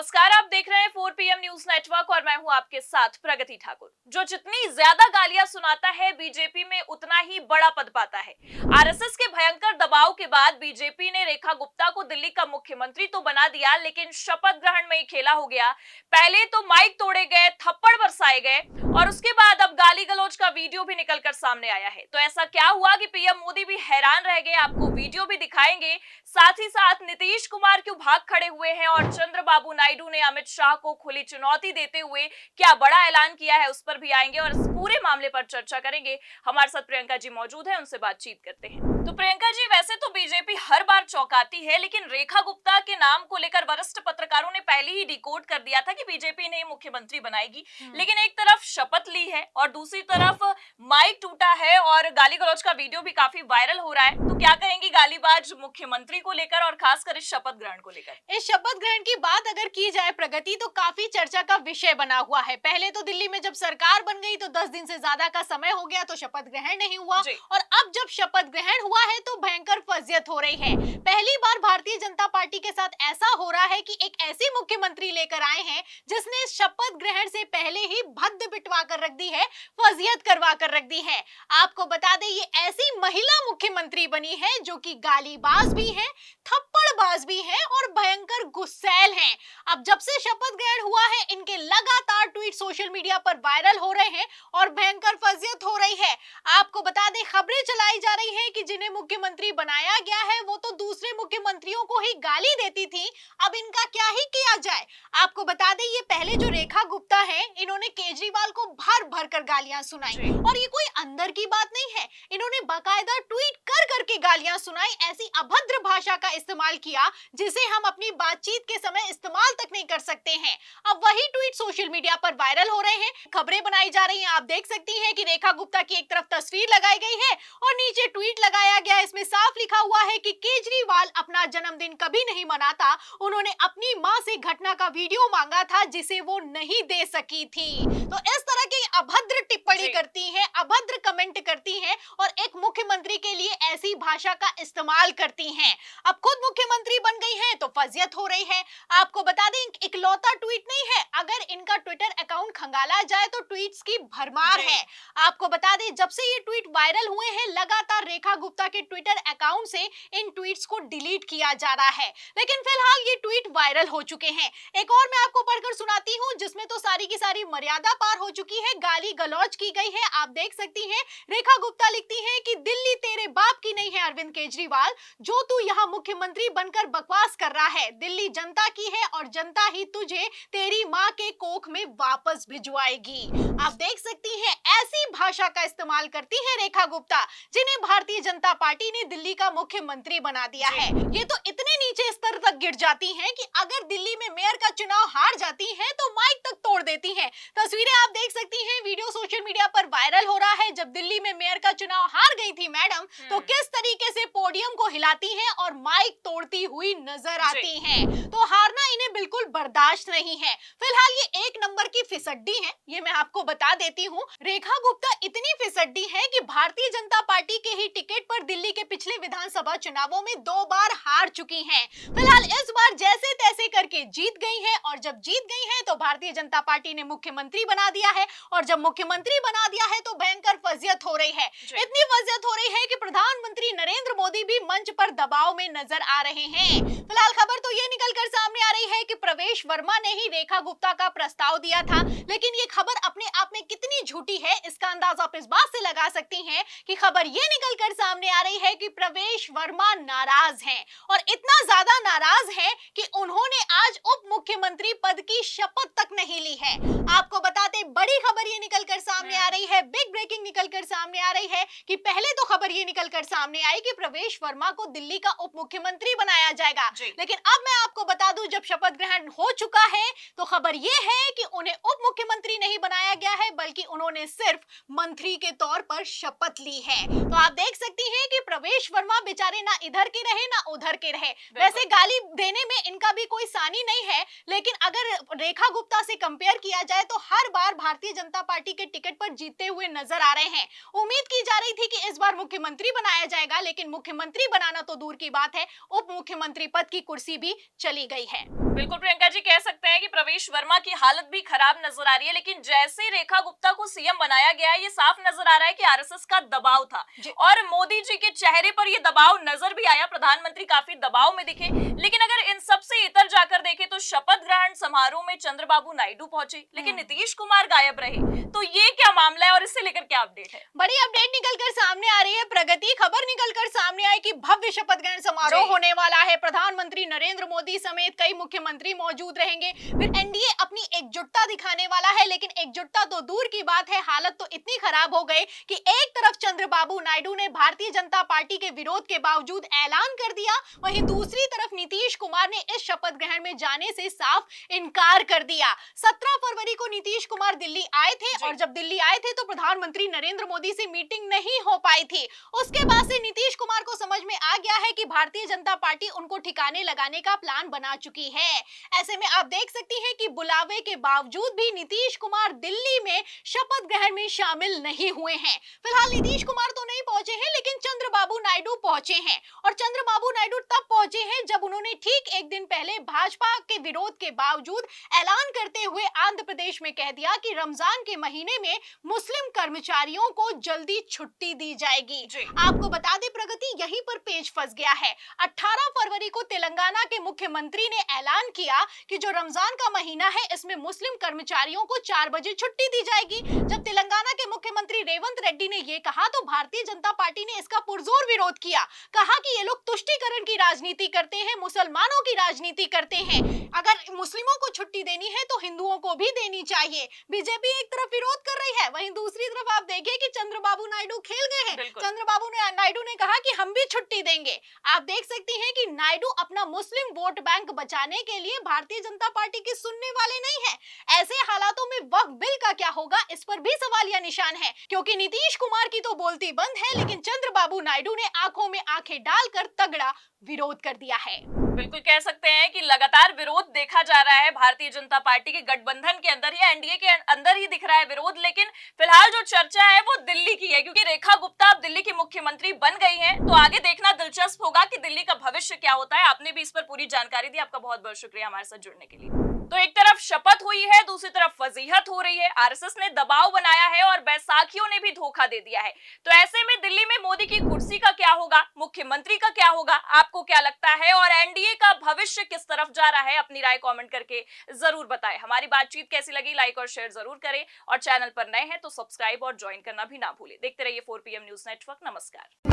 नमस्कार, आप देख रहे हैं 4 PM न्यूज नेटवर्क और मैं हूं आपके साथ प्रगति ठाकुर। जो जितनी ज्यादा गालियां सुनाता है बीजेपी में उतना ही बड़ा पद पाता है। आरएसएस के भयंकर दबाव के बाद बीजेपी ने रेखा गुप्ता को दिल्ली का मुख्यमंत्री तो बना दिया, लेकिन शपथ ग्रहण में ही खेला हो गया। पहले तो माइक तोड़े गए, थप्पड़ बरसाए गए और उसके बाद अब गाली गलौज का वीडियो भी निकलकर सामने आया है। तो ऐसा क्या हुआ कि पीएम मोदी भी हैरान रह गए। आपको वीडियो भी दिखाएंगे, साथ ही साथ नीतीश कुमार क्यों भाग खड़े हुए हैं और चंद्रबाबू नायडू ने अमित शाह को खुली चुनौती देते हुए क्या बड़ा ऐलान किया है, उस पर भी आएंगे और इस पूरे मामले पर चर्चा करेंगे। हमारे साथ प्रियंका जी मौजूद है, उनसे बातचीत करते हैं। तो प्रियंका जी, वैसे तो बीजेपी हर बार चौंकाती है, लेकिन रेखा गुप्ता के नाम को लेकर वरिष्ठ पत्रकारों ने पहले ही डिकोड कर दिया था कि बीजेपी ने मुख्यमंत्री बनाएगी। लेकिन एक तरफ शपथ ली है और दूसरी तरफ माइक टूटा है और गाली गलौज का वीडियो भी काफी वायरल हो रहा है। तो क्या कहेंगी गालीबाज मुख्यमंत्री को लेकर और खासकर इस शपथ ग्रहण को लेकर? इस शपथ ग्रहण की बात अगर की जाए प्रगति, तो काफी चर्चा का विषय बना हुआ है। पहले तो दिल्ली में जब सरकार बन गई तो 10 दिन से ज्यादा का समय हो गया तो शपथ ग्रहण नहीं हुआ, और अब जब शपथ ग्रहण हुआ है तो भयंकर फजियत हो रही है। पहली बार भारतीय जनता पार्टी के साथ ऐसा हो रहा है कि एक ऐसी मुख्यमंत्री लेकर आए हैं जिसने शपथ ग्रहण से पहले ही भद्द पिटवा कर रख दी है, फजियत करवा कर रख दी है। आपको बता दें, ये ऐसी महिला मुख्यमंत्री बनी है जो कि गालीबाज भी है, थप्पड़बाज भी है और भयंकर गुस्सैल हैं। अब जब से शपथ ग्रहण हुआ है, इनके लगातार ट्वीट सोशल मीडिया पर वायरल हो रहे हैं और भयंकर फजियत हो रही है। आपको बता दें, खबरें चलाई जा रही हैं कि जिन्हें मुख्यमंत्री बनाया गया है वो तो दूसरे मुख्यमंत्रियों को ही गाली देती थी, अब इनका क्या ही किया जाए। आपको बता दें, ये पहले जो रेखा गुप्ता है, इन्होंने केजरीवाल को भर भर कर गालियां सुनाई और ये कोई अंदर की बात नहीं है, इन्होंने बाकायदा ट्वीट कर करके गालियां सुनाई, ऐसी अभद्र भाषा का इस्तेमाल किया जिसे हम अपनी बातचीत के समय इस्तेमाल तक नहीं कर सकते हैं। अब वही ट्वीट सोशल मीडिया पर वायरल हो रहे हैं, खबरें बनाई जा रही हैं। आप देख सकती हैं कि रेखा गुप्ता की एक तरफ तस्वीर लगाई गई है और नीचे ट्वीट लगाया गया है। इसमें साफ लिखा हुआ है कि केजरीवाल अपना जन्मदिन कभी नहीं मनाता, उन्होंने अपनी मां से घटना का वीडियो मांगा था जिसे वो नहीं दे सकी थी। तो इस तरह की अभद्र टिप्पणी करती हैं, अभद्र कमेंट करती हैं और एक मुख्यमंत्री के लिए ऐसी भाषा का इस्तेमाल करती हैं। अब खुद मुख्यमंत्री बन गई हैं तो फजियत हो रही है। आपको बता दें, इकलौता ट्वीट नहीं है, अगर इनका ट्विटर अकाउंट खंगाला जाए तो ट्वीट्स की भरमार है। आपको बता दें, जब से ये ट्वीट वायरल हुए हैं, लगातार रेखा गुप्ता के ट्विटर अकाउंट से इन ट्वीट्स को डिलीट किया जा रहा है, लेकिन फिलहाल ये ट्वीट वायरल हो चुके हैं। एक और मैं आपको पढ़कर सुनाती हूँ जिसमें तो सारी की सारी मर्यादा पार हो चुकी है, गाली गलौज की गई है। आप देख सकती हैं, रेखा गुप्ता लिखती है कि दिल्ली तेरे बाप की नहीं है अरविंद केजरीवाल, जो तू यहाँ मुख्यमंत्री बनकर बकवास कर रहा है, दिल्ली जनता की है और जनता ही तुझे तेरी माँ के कोख में वापस भिजवाएगी। आप देख सकती हैं, ऐसी भाषा का इस्तेमाल करती है रेखा गुप्ता जिन्हें भारतीय जनता पार्टी ने दिल्ली का मुख्यमंत्री बना दिया है। ये तो इतने नीचे स्तर तक गिर जाती हैं कि अगर दिल्ली में मेयर का चुनाव हार जाती हैं तो माइक तक तोड़ देती हैं। तस्वीरें आप देख सकती हैं, वीडियो सोशल मीडिया पर वायरल हो रहा है। जब दिल्ली में मेयर का चुनाव हार गई थी मैडम, तो किस तरीके से पोडियम को हिलाती हैं और माइक तोड़ती हुई नजर आती हैं। तो हारना इन्हें बिल्कुल बर्दाश्त नहीं है। फिलहाल ये एक नंबर की फिसड्डी है, ये मैं आपको बता देती हूँ। रेखा गुप्ता इतनी फिसड्डी है कि भारतीय जनता पार्टी के ही टिकट पर दिल्ली के पिछले विधानसभा चुनावों में 2 बार हार चुकी हैं। फिलहाल इस बार जैसे तैसे करके जीत गई है और जब जीत गई है तो भारतीय जनता पार्टी ने मुख्यमंत्री बना दिया है और जब मुख्यमंत्री बना दिया है तो भयंकर फजियत हो रही है। इतनी फजियत हो रही है कि प्रधानमंत्री नरेंद्र मोदी भी मंच पर दबाव में नजर आ रहे हैं। फिलहाल खबर तो ये निकलकर सामने आ रही है कि प्रवेश वर्मा ने ही रेखा गुप्ता का प्रस्ताव दिया था, लेकिन ये खबर अपने आप में कितनी झूठी है इसका अंदाजा आप इस बात से लगा सकती हैं कि खबर ये निकलकर सामने आ रही है कि प्रवेश वर्मा नाराज हैं और इतना ज्यादा नाराज हैं कि उन्होंने आज उप मुख्यमंत्री पद की शपथ तक नहीं ली है। आपको बताते, बड़ी खबर ये निकलकर सामने आ रही है, बिग ब्रेकिंग निकलकर सामने आ रही है कि पहले तो खबर ये निकलकर सामने आई कि प्रवेश वर्मा को दिल्ली का उप मुख्यमंत्री बनाया जाएगा, लेकिन अब मैं आपको बता दूं, जब शपथ ग्रहण हो चुका है तो खबर ये है कि उन्हें उप मुख्यमंत्री नहीं बनाया गया है, बल्कि उन्होंने सिर्फ मंत्री के तौर पर शपथ ली है। तो आप देख सकती हैं कि प्रवेश वर्मा बेचारे ना इधर के रहे ना उधर के रहे। वैसे गाली देने में इनका भी कोई सानी नहीं है, लेकिन अगर रेखा गुप्ता से कंपेयर किया जाए तो हर बार भारतीय जनता पार्टी के टिकट पर जीतते हुए नजर आ रहे हैं। उम्मीद की जा रही थी कि इस बार मुख्यमंत्री बनाया जाएगा, लेकिन मुख्यमंत्री बनाना तो दूर की बात है, उप मुख्यमंत्री पद की कुर्सी भी चली गई है। बिल्कुल प्रियंका जी, कह सकते हैं कि प्रवेश वर्मा की हालत भी खराब नजर आ रही है, लेकिन जैसे रेखा गुप्ता को सीएम बनाया गया है, ये साफ नजर आ रहा है कि आरएसएस का दबाव था और मोदी जी के चेहरे पर ये दबाव नजर भी आया। प्रधानमंत्री काफी दबाव में दिखे, लेकिन अगर इन सब से इतर जाकर देखें तो शपथ ग्रहण समारोह में चंद्रबाबू नायडू पहुंचे, लेकिन नीतीश कुमार गायब रहे। तो ये क्या मामला है और इससे लेकर क्या अपडेट है? बड़ी अपडेट निकलकर सामने आ रही है प्रगति। खबर निकलकर सामने आई कि भव्य शपथ ग्रहण समारोह होने वाला है। प्रधानमंत्री नरेंद्र मोदी समेत कई मुख्यमंत्री मौजूद रहेंगे। फिर एनडीए अपनी एकजुटता दिखाने वाला है, लेकिन एकजुटता तो दूर की बात है, हालत तो इतनी खराब हो गई कि एक तरफ चंद्रबाबू नायडू ने भारतीय जनता पार्टी के विरोध के बावजूद ऐलान कर दिया, वहीं दूसरी तरफ नीतीश कुमार ने इस शपथ ग्रहण में जाने से साफ इनकार कर दिया। 17 फरवरी को नीतीश कुमार दिल्ली आए थे और जब दिल्ली आए थे तो प्रधानमंत्री नरेंद्र मोदी से मीटिंग नहीं हो पाई थी। उसके बाद से नीतीश कुमार को समझ में आ गया है कि भारतीय जनता पार्टी उनको ठिकाने लगाने का प्लान बना चुकी है। ऐसे में आप देख सकती हैं कि बुलावे के बावजूद भी नीतीश कुमार दिल्ली में शपथ ग्रहण में शामिल नहीं हुए हैं। फिलहाल नीतीश कुमार तो नहीं पहुंचे हैं, लेकिन चंद्रबाबू नायडू पहुंचे हैं और चंद्रबाबू नायडू तब पहुंचे हैं जब उन्होंने ठीक एक दिन पहले भाजपा के विरोध के बावजूद ऐलान करते हुए आंध्र प्रदेश में कह दिया कि रमजान के महीने में मुस्लिम कर्मचारियों को जल्दी छुट्टी दी जाएगी। आपको बता दें प्रगति, यहीं पर पेच फंस गया है। 18 फरवरी को तेलंगाना के मुख्यमंत्री ने ऐलान किया कि जो रमजान का महीना है इसमें मुस्लिम कर्मचारियों को 4 बजे छुट्टी दी जाएगी। जब तेलंगाना के मुख्यमंत्री रेवंत रेड्डी ने यह कहा तो भारतीय जनता पार्टी ने इसका पुरजोर विरोध किया। कहा कि ये लोग तुष्टीकरण की राजनीति करते हैं, मुसलमानों की राजनीति करते हैं। अगर मुस्लिमों को छुट्टी देनी है तो हिंदुओं को भी देनी चाहिए। बीजेपी एक तरफ विरोध कर रही है, वहीं दूसरी तरफ आप देखिए कि चंद्रबाबू नायडू खेल गए हैं। चंद्रबाबू नायडू ने कहा कि हम भी छुट्टी देंगे। आप देख सकती हैं कि नायडू अपना मुस्लिम वोट बैंक बचाने के लिए भारतीय जनता पार्टी की सुनने वाले नहीं है। ऐसे हालातों में वक्फ बिल का क्या होगा, इस पर भी सवालिया निशान है, क्योंकि नीतीश कुमार की तो बोलती बंद है, लेकिन चंद्रबाबू नायडू ने आंखों में आंखें डालकर तगड़ा विरोध कर दिया है। बिल्कुल कह सकते हैं कि लगातार विरोध देखा जा रहा है भारतीय जनता पार्टी के गठबंधन के अंदर ही, एनडीए के अंदर ही दिख रहा है विरोध। लेकिन फिलहाल जो चर्चा है वो दिल्ली की है, क्योंकि रेखा गुप्ता अब दिल्ली की मुख्यमंत्री बन गई हैं। तो आगे देखना दिलचस्प होगा कि दिल्ली का भविष्य क्या होता है। आपने भी इस पर पूरी जानकारी दी, आपका बहुत बहुत शुक्रिया हमारे साथ जुड़ने के लिए। तो एक तरफ शपथ हुई है, दूसरी तरफ फजीहत हो रही है। आरएसएस ने दबाव बनाया है और बैसाखियों ने भी धोखा दे दिया है। तो ऐसे में दिल्ली में मोदी की कुर्सी का क्या होगा, मुख्यमंत्री का क्या होगा, आपको क्या लगता है और एनडीए का भविष्य किस तरफ जा रहा है? अपनी राय कमेंट करके जरूर बताएं। हमारी बातचीत कैसी लगी, लाइक और शेयर जरूर करें और चैनल पर नए हैं तो सब्सक्राइब और ज्वाइन करना भी ना भूलें। देखते रहिए 4PM न्यूज नेटवर्क। नमस्कार।